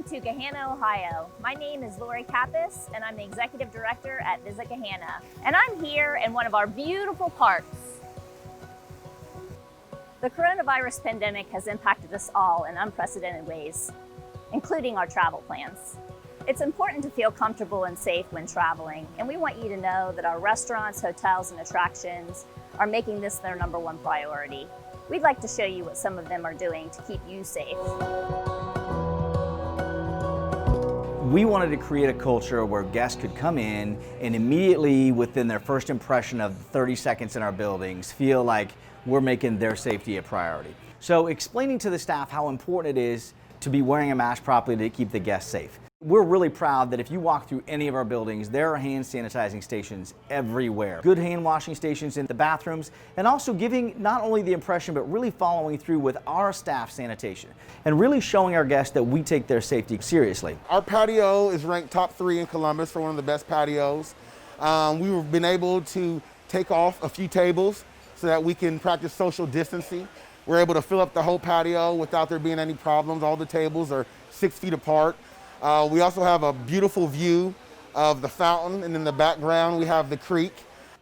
Welcome to Gahanna, Ohio. My name is Lori Kappas, and I'm the Executive Director at Visit Gahanna. And I'm here in one of our beautiful parks. The coronavirus pandemic has impacted us all in unprecedented ways, including our travel plans. It's important to feel comfortable and safe when traveling, and we want you to know that our restaurants, hotels, and attractions are making this their #1 priority. We'd like to show you what some of them are doing to keep you safe. We wanted to create a culture where guests could come in and immediately within their first impression of 30 seconds in our buildings feel like we're making their safety a priority. So explaining to the staff how important it is to be wearing a mask properly to keep the guests safe. We're really proud that if you walk through any of our buildings, there are hand sanitizing stations everywhere. Good hand washing stations in the bathrooms, and also giving not only the impression, but really following through with our staff sanitation and really showing our guests that we take their safety seriously. Our patio is ranked top 3 in Columbus for one of the best patios. We've been able to take off a few tables so that we can practice social distancing. We're able to fill up the whole patio without there being any problems. All the tables are 6 feet apart. We also have a beautiful view of the fountain, and in the background we have the creek.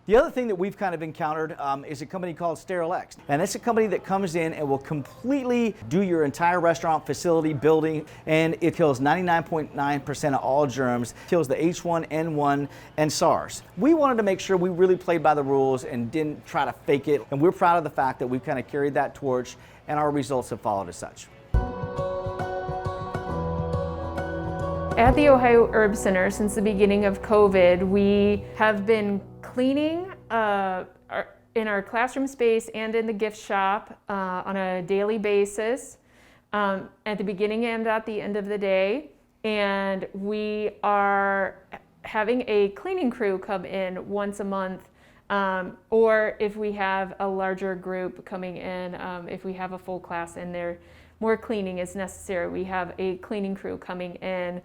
The other thing that we've kind of encountered is a company called SterilX, and it's a company that comes in and will completely do your entire restaurant, facility, building, and it kills 99.9% of all germs, kills the H1N1 and SARS. We wanted to make sure we really played by the rules and didn't try to fake it, and we're proud of the fact that we've kind of carried that torch, and our results have followed as such. At the Ohio Herb Center, since the beginning of COVID, we have been cleaning in our classroom space and in the gift shop on a daily basis at the beginning and at the end of the day. And we are having a cleaning crew come in once a month, or if we have a larger group coming in, if we have a full class and more cleaning is necessary, we have a cleaning crew coming in.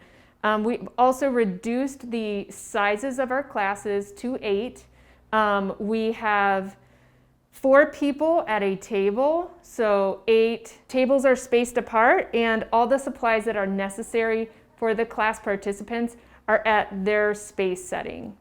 We've also reduced the sizes of our classes to 8. We have 4 people at a table, so 8 tables are spaced apart, and all the supplies that are necessary for the class participants are at their space setting.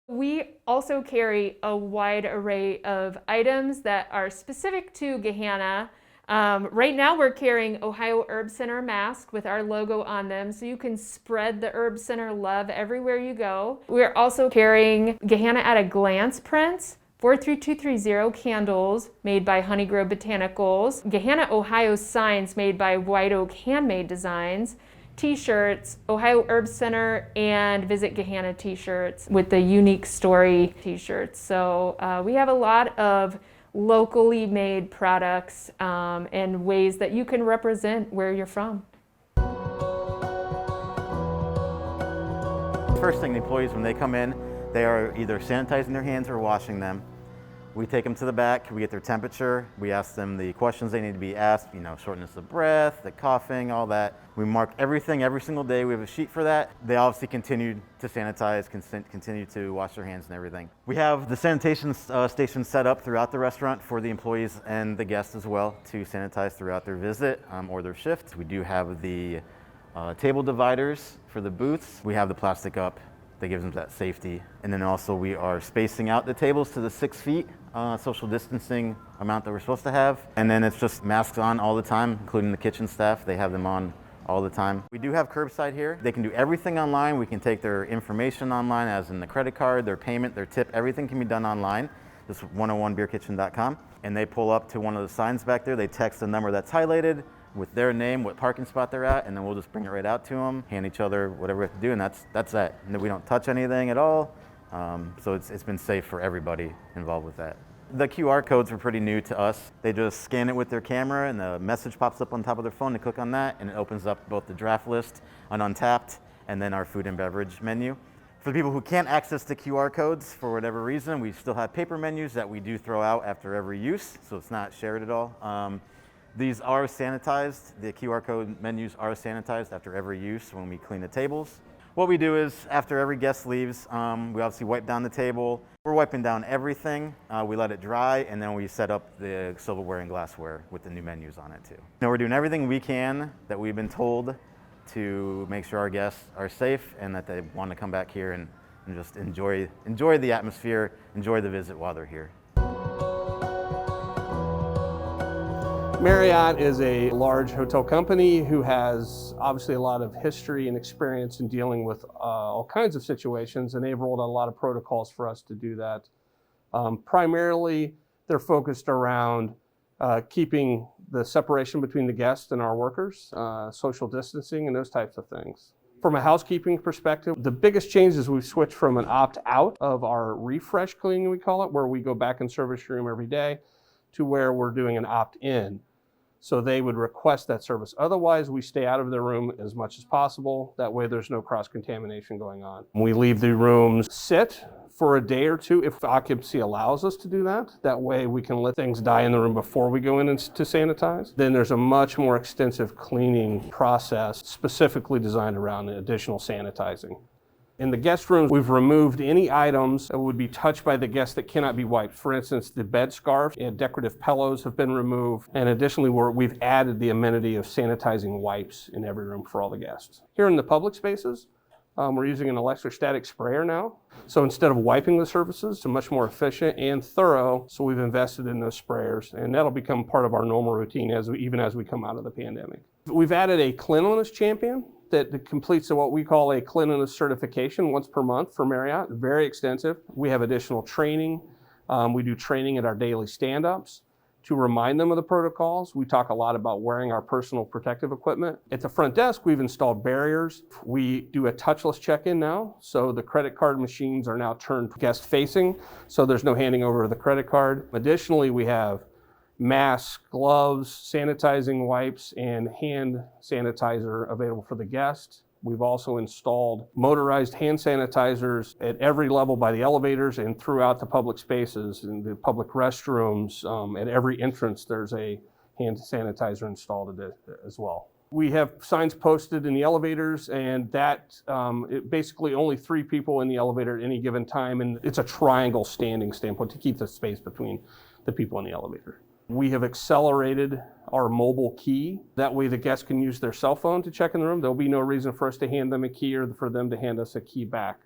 We also carry a wide array of items that are specific to Gahanna. Right now we're carrying Ohio Herb Center masks with our logo on them, so you can spread the Herb Center love everywhere you go. We're also carrying Gahanna at a Glance prints, 43230 candles made by Honeygrove Botanicals, Gahanna Ohio signs made by White Oak Handmade Designs, t-shirts, Ohio Herb Center and Visit Gahanna t-shirts with the Unique Story t-shirts. So we have a lot of locally made products and ways that you can represent where you're from. First thing, the employees, when they come in, they are either sanitizing their hands or washing them. We take them to the back, we get their temperature, we ask them the questions they need to be asked, shortness of breath, the coughing, all that. We mark everything every single day. We have a sheet for that. They obviously continue to sanitize, continue to wash their hands and everything. We have the sanitation stations set up throughout the restaurant for the employees and the guests as well to sanitize throughout their visit or their shift. We do have the table dividers for the booths. We have the plastic up that gives them that safety. And then also we are spacing out the tables to the 6 feet social distancing amount that we're supposed to have. And then it's just masks on all the time, including the kitchen staff. They have them on all the time. We do have curbside here. They can do everything online. We can take their information online, as in the credit card, their payment, their tip, everything can be done online. Just 101beerkitchen.com. And they pull up to one of the signs back there. They text the number that's highlighted with their name, what parking spot they're at, and then we'll just bring it right out to them, hand each other whatever we have to do, and that's that. And we don't touch anything at all. So it's been safe for everybody involved with that. The QR codes are pretty new to us. They just scan it with their camera and the message pops up on top of their phone. They click on that and it opens up both the draft list on Untapped and then our food and beverage menu. For the people who can't access the QR codes for whatever reason, we still have paper menus that we do throw out after every use, so it's not shared at all. These are sanitized. The QR code menus are sanitized after every use when we clean the tables. What we do is, after every guest leaves, we obviously wipe down the table. We're wiping down everything. We let it dry, and then we set up the silverware and glassware with the new menus on it too. Now we're doing everything we can that we've been told to make sure our guests are safe and that they want to come back here and just enjoy the atmosphere, enjoy the visit while they're here. Marriott is a large hotel company who has obviously a lot of history and experience in dealing with all kinds of situations, and they've rolled out a lot of protocols for us to do that. Primarily, they're focused around keeping the separation between the guests and our workers, social distancing, and those types of things. From a housekeeping perspective, the biggest change is we've switched from an opt-out of our refresh cleaning, we call it, where we go back and service your room every day, to where we're doing an opt-in. So they would request that service. Otherwise, we stay out of their room as much as possible. That way there's no cross-contamination going on. We leave the rooms sit for a day or two if occupancy allows us to do that. That way we can let things die in the room before we go in to sanitize. Then there's a much more extensive cleaning process specifically designed around additional sanitizing. In the guest rooms, we've removed any items that would be touched by the guest that cannot be wiped. For instance, the bed scarf and decorative pillows have been removed. And additionally, we've added the amenity of sanitizing wipes in every room for all the guests. Here in the public spaces, we're using an electrostatic sprayer now. So instead of wiping the surfaces, it's much more efficient and thorough. So we've invested in those sprayers, and that'll become part of our normal routine even as we come out of the pandemic. We've added a cleanliness champion that completes what we call a cleanliness certification once per month for Marriott. Very extensive. We have additional training. We do training at our daily stand-ups to remind them of the protocols. We talk a lot about wearing our personal protective equipment. At the front desk, we've installed barriers. We do a touchless check-in now, so the credit card machines are now turned guest-facing, so there's no handing over of the credit card. Additionally, we have masks, gloves, sanitizing wipes, and hand sanitizer available for the guest. We've also installed motorized hand sanitizers at every level by the elevators and throughout the public spaces, in the public restrooms. At every entrance, there's a hand sanitizer installed as well. We have signs posted in the elevators, and that basically only 3 people in the elevator at any given time, and it's a triangle standing standpoint to keep the space between the people in the elevator. We have accelerated our mobile key. That way the guests can use their cell phone to check in the room. There'll be no reason for us to hand them a key or for them to hand us a key back.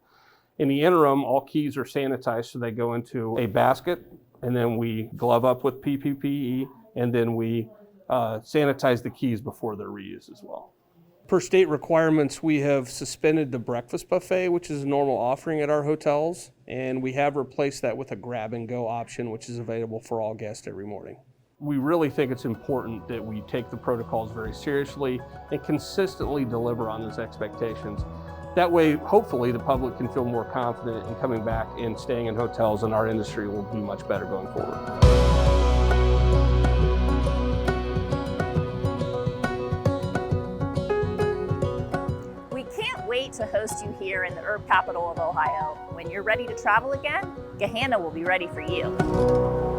In the interim, all keys are sanitized, so they go into a basket, and then we glove up with PPE, and then we sanitize the keys before they're reused as well. Per state requirements, we have suspended the breakfast buffet, which is a normal offering at our hotels, and we have replaced that with a grab-and-go option, which is available for all guests every morning. We really think it's important that we take the protocols very seriously and consistently deliver on those expectations. That way, hopefully, the public can feel more confident in coming back and staying in hotels, and our industry will be much better going forward. Wait to host you here in the herb capital of Ohio. When you're ready to travel again, Gahanna will be ready for you.